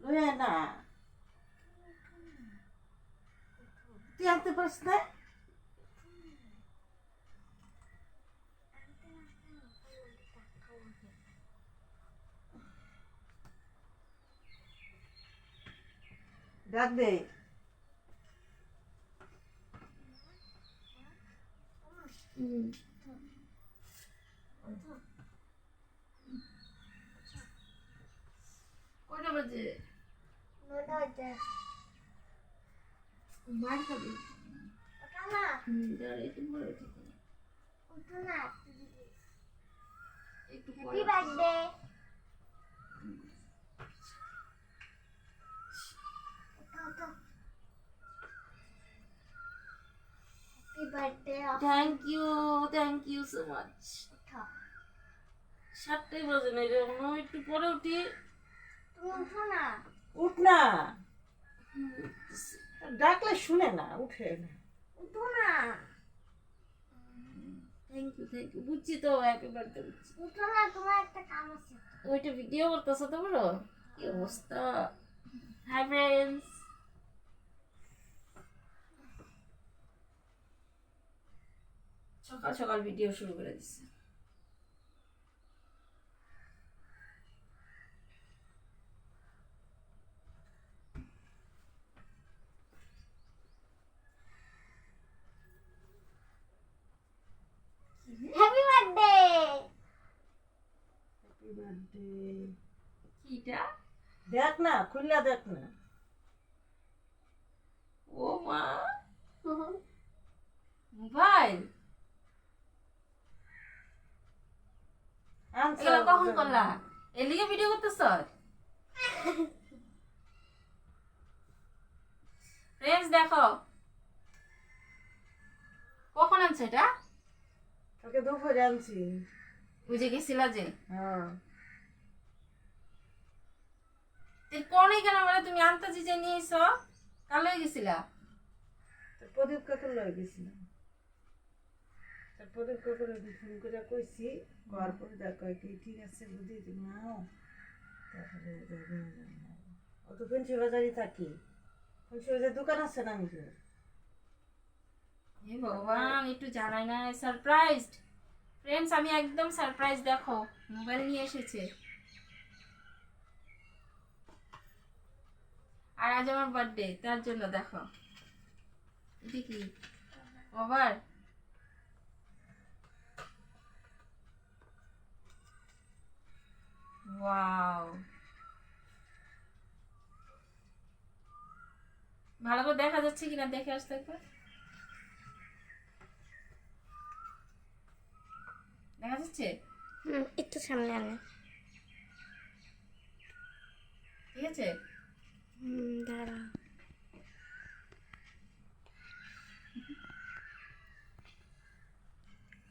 লয়ে না তুই আনতে পারিস না? ডাক দে। কয়টা বাজে? মার খাবি? একটু পরে একটু পরে থ্যাংক ইউ সো মাচ। 7টাই বাজে না রে, একটু পরে উঠি। উঠ না, ডাকলে শুনে না, উঠে না। থ্যাংক ইউ বুঝছি তো, হ্যাপি বার্থডে বুঝছি। ওইটা ভিডিও করতেছো তো বড়, কি অবস্থা। হাই ফ্রেন্ডস, সকাল সকাল ভিডিও শুরু করে দিচ্ছে। Happy birthday. কিটা দেখ না, খুললা দেখ না। ও মা, মোবাইল এগুলো কখন করলা? এর লিগে ভিডিও করতেছ? ফ্রেন্ডস দেখো, কখন আনছো এটা? তোকে দুপুরে আনছি। বুঝে গেছিলা যে? হ্যাঁ। কোনই কেন বলে তুমি আনতাজি যে নিয়ে এসো? কাল হয়ে গেছিলা? প্রদীপ কাকুর লয়ে গেছিলাম। প্রদীপ কাকুর ফোন করে কইছি, করার পরে দেখ কয় কি ঠিক আছে বুঝি তুমি নাও। তারপরে অত ফেন্সি বাজারই থাকি, ফেন্সি বাজার দোকান আছে না আমি। হে ভগবান, একটু জানাই না, সারপ্রাইজড। ফ্রেন্ডস আমি একদম সারপ্রাইজ, দেখো মোবাইল নিয়ে এসেছে। আর আজ আমার বার্থডে, তার জন্য দেখো এটা কি কভার। ওয়াও, ভালো করে দেখা যাচ্ছে কিনা দেখে আসতে একবার। দেখা যাচ্ছে? একটু সামনে আনে। ঠিক আছে, দাঁড়া।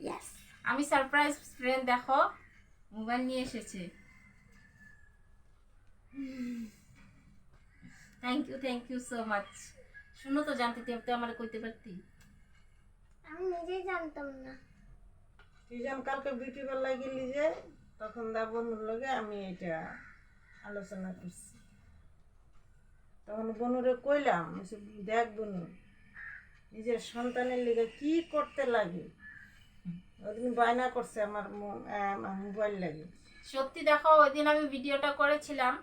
ইয়েস, আমি সারপ্রাইজ ফ্রেন্ড, দেখো মোবাইল নিয়ে এসেছে। Thank you so much. শুনো তো, জানতে তো আমার কইতে পারতি। আমি নিজেই জানতাম না। তুই যখন কালকে বিউটি পার্লার গেলি যে, তখন দা বনুর লগে আমি এটা আলোচনা করছি। তখন বনুরে কইলাম, দেখ বনু, নিজের সন্তানের লিগে কি করতে লাগে। ওদিন বায়না করছে আমার মোবাইল লাগে। সত্যি দেখো, ওই দিন আমি ভিডিওটা করেছিলাম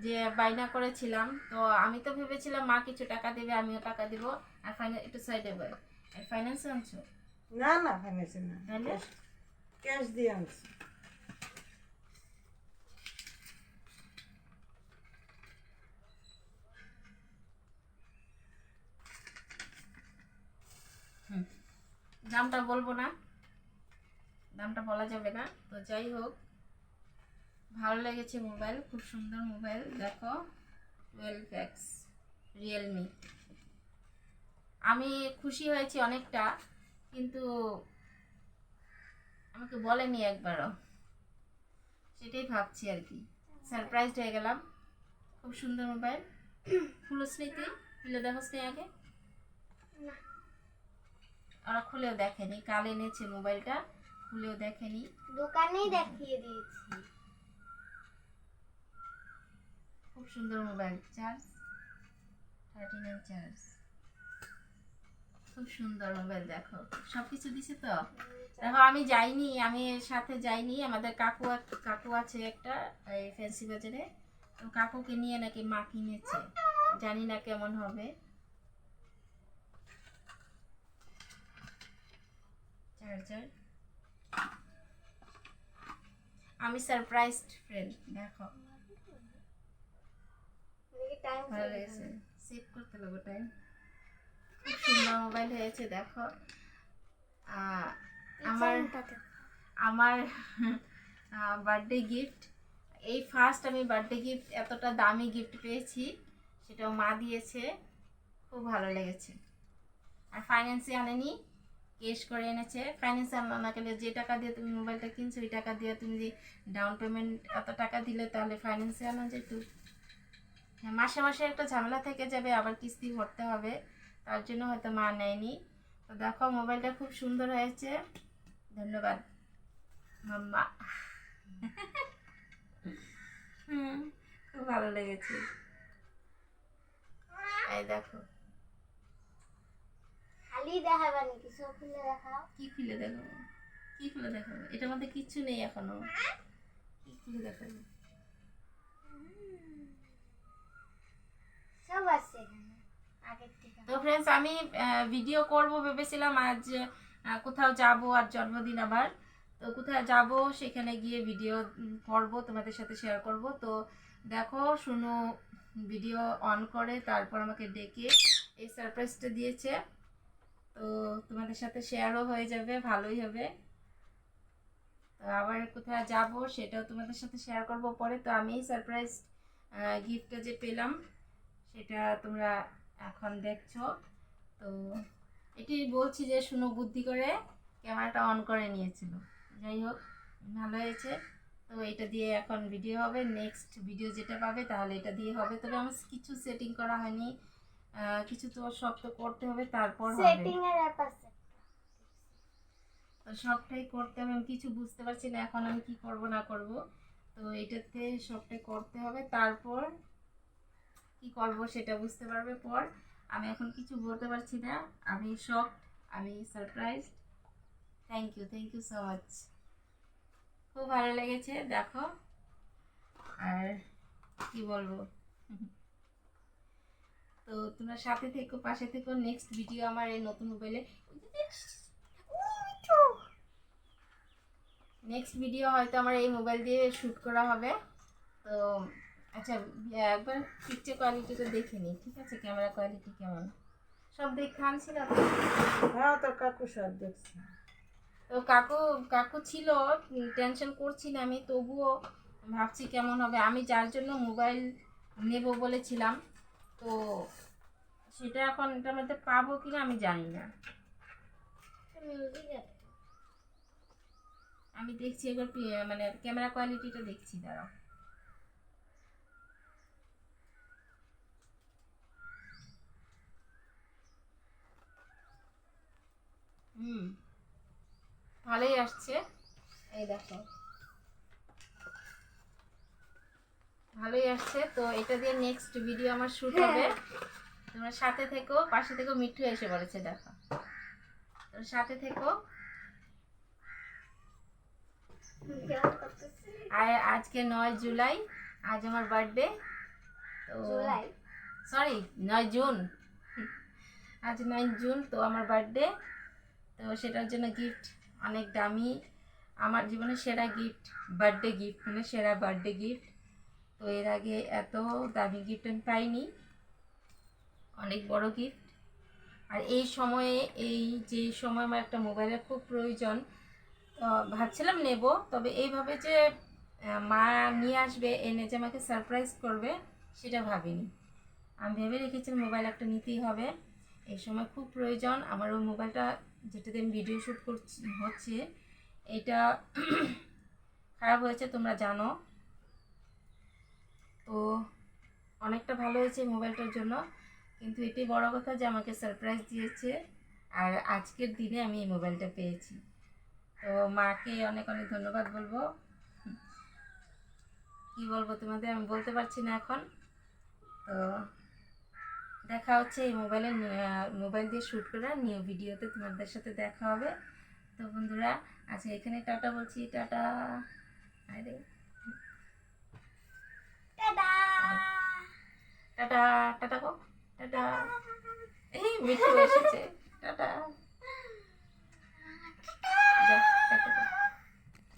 যে বায়না করেছিলাম, তো আমি তো ভেবেছিলাম মা কিছু টাকা দেবে, আমিও টাকা দিব। আর ফাইনাল একটু সাইডে বল, আর ফাইন্যান্সে আনছো? না না, ফাইন্যান্সে না, ক্যাশ দিয়ে আনছি। দামটা বলবো না, দামটা বলা যাবে না। তো যাই হোক, ভালো লেগেছে মোবাইল, খুব সুন্দর মোবাইল। দেখো 12X রিয়েলমি। আমি খুশি হয়েছি অনেকটা, কিন্তু আমাকে বলেনি একবারও, সেটাই ভাবছি আর কি। সারপ্রাইজড হয়ে গেলাম। খুব সুন্দর মোবাইল। খুলস নেই তুই? খুলে দেখোস নেই আগে? ওরা খুলেও দেখেনি, কাল এনেছে মোবাইলটা, খুলেও দেখেনি। দোকানেই দেখিয়ে দিয়েছি। খুব সুন্দর মোবাইল, চার্জ 39 চার্জ, খুব সুন্দর মোবাইল। দেখো সব কিছু দিছে তো। দেখো আমি যাইনি, আমি এর সাথে যাইনি, আমাদের কাকু আছে একটা এই ফ্যান্সি বাজারে, তো কাকুকে নিয়ে নাকি মা কিনেছে, জানি না কেমন হবে। চার্জার, আমি সারপ্রাইজড ফ্রেন্ড। দেখো টাইম ভালো লেগেছে, সেভ করতে লাগবে টাইম। খুব সুন্দর মোবাইল হয়েছে। দেখো আমার আমার বার্থডে গিফট, এই ফার্স্ট আমি বার্থডে গিফট এতটা দামি গিফট পেয়েছি, সেটাও মা দিয়েছে, খুব ভালো লেগেছে। আর ফাইন্যান্সে আনেনি, ক্যাশ করে এনেছে। ফাইন্যান্সে আনলো না গেলে যে টাকা দিয়ে তুমি মোবাইলটা কিনছো ওই টাকা দিয়ে তুমি যে ডাউন পেমেন্ট এত টাকা দিলে, তাহলে ফাইন্যান্সে আনা যেত। হ্যাঁ, মাসে মাসে একটা ঝামেলা থেকে যাবে, আবার কিস্তি ভরতে হবে, তার জন্য হয়তো মা নেয়নি। তো দেখো মোবাইলটা খুব সুন্দর হয়েছে, ধন্যবাদ মাম্মা। খুব ভালো লেগেছে। এই দেখো, খালি দেখাবানি, কিছু খুলে দেখাও। কি খুলে দেখাবো, কি খুলে দেখাবো, এটার মধ্যে কিচ্ছু নেই এখনো, কি খুলে দেখাবো। সব আছে এখানে আগের থেকে। তো ফ্রেন্ডস, আমি ভিডিও করব ভেবেছিলাম আজ, কোথাও যাব, আর জন্মদিন আমার, তো কোথায় যাব সেখানে গিয়ে ভিডিও করব, তোমাদের সাথে শেয়ার করব। তো দেখো শুনো, ভিডিও অন করে তারপর আমাকে ডেকে এই সারপ্রাইজটা দিয়েছে, তো তোমাদের সাথে শেয়ারও হয়ে যাবে, ভালোই হবে। তো আবার কোথায় যাব সেটাও তোমাদের সাথে শেয়ার করব পরে। তো আমি সারপ্রাইজ গিফটটা যে পেলাম সেটা তোমরা এখন দেখছো। তো এটি বলছি যে শুনো বুদ্ধি করে ক্যামেরাটা অন করে নিয়েছিল, যাই হোক ভালো হয়েছে। তো এটা দিয়ে এখন ভিডিও হবে, নেক্সট ভিডিও যেটা পাবে তাহলে এটা দিয়ে হবে। তবে আমার কিছু সেটিং করা হয়নি, কিছু তো সব তো করতে হবে, তারপর হবে। সেটিং এর অ্যাপ আছে। তো সবটাই করতে হবে, আমি কিছু বুঝতে পারছি না এখন আমি কি করব না করব। তো এটাতে সবটাই করতে হবে, তারপর কি করব সেটা বুঝতে পারবে পর। আমি এখন কিছু বলতে পারছি না, আমি শক, আমি surprise. Thank you so much, খুব ভালো লেগেছে। দেখো আর কি বলবো। তো তোমরা সাথে থেকো, পাশে থেকো, নেক্সট ভিডিও আমার এই নতুন মোবাইলে, নেক্সট ভিডিও হয়তো আমার এই মোবাইল দিয়ে শ্যুট করা হবে। তো আচ্ছা, একবার পিকচার কোয়ালিটিটা দেখে নিই, ঠিক আছে? ক্যামেরা কোয়ালিটি কেমন সব দেখে আনছিলাম। হ্যাঁ, তোর কাকু সব দেখছি। তো কাকু ছিল, টেনশন করছি না আমি, তবুও ভাবছি কেমন হবে। আমি যার জন্য মোবাইল নেব বলেছিলাম, তো সেটা এখন এটার মধ্যে পাবো কিনা আমি জানি না। আমি দেখছি এবার মানে ক্যামেরা কোয়ালিটিটা দেখছি, দাঁড়াও। ভালোই আসছে, এই দেখো ভালোই আসছে। তো এটা দিয়ে নেক্সট ভিডিও আমার শ্যুট হবে, তোমরা সাথে থেকো, পাশে থেকো। মিঠু এসে পড়েছে, দেখো, তোমরা সাথে থেকো। আর আজকে 9 জুলাই, আজ আমার বার্থডে। তো জুলাই, সরি 9 জুন, আজ 9 জুন, তো আমার বার্থডে। তো সেটার জন্য গিফট অনেক দামি, আমার জীবনের সেরা গিফট, বার্থডে গিফট, মানে সেরা বার্থডে গিফট। তো এর আগে এত দামি গিফট আমি পাইনি, অনেক বড় গিফট। আর এই সময়ে, এই যে সময় আমার একটা মোবাইলের খুব প্রয়োজন, তো ভাবছিলাম নেব, তবে এইভাবে যে মা নিয়ে আসবে, এনে যে আমাকে সারপ্রাইজ করবে সেটা ভাবিনি। আমি ভেবে রেখেছিলাম মোবাইল একটা নিতেই হবে, এই সময় খুব প্রয়োজন আমার। ওই মোবাইলটা যেটাতে আমি ভিডিও শ্যুট হচ্ছে এটা খারাপ হয়েছে, তোমরা জানো। তো অনেকটা ভালো হয়েছে মোবাইলটার জন্য, কিন্তু এটাই বড় কথা যে আমাকে সারপ্রাইজ দিয়েছে। আর আজকের দিনে আমি এই মোবাইলটা পেয়েছি। তো মাকে অনেক অনেক ধন্যবাদ বলবো। কি বলবো তোমাদের আমি বলতে পারছি না এখন। তো দেখা হচ্ছে এই মোবাইল দিয়ে শ্যুট করা নিউ ভিডিওতে, তোমাদের সাথে দেখা হবে। তো বন্ধুরা আজকে এখানে টাটা বলছি, টাটা। আরে টাটা টাটা, টাটা গো, টাটা। এই মিঠু এসেছে।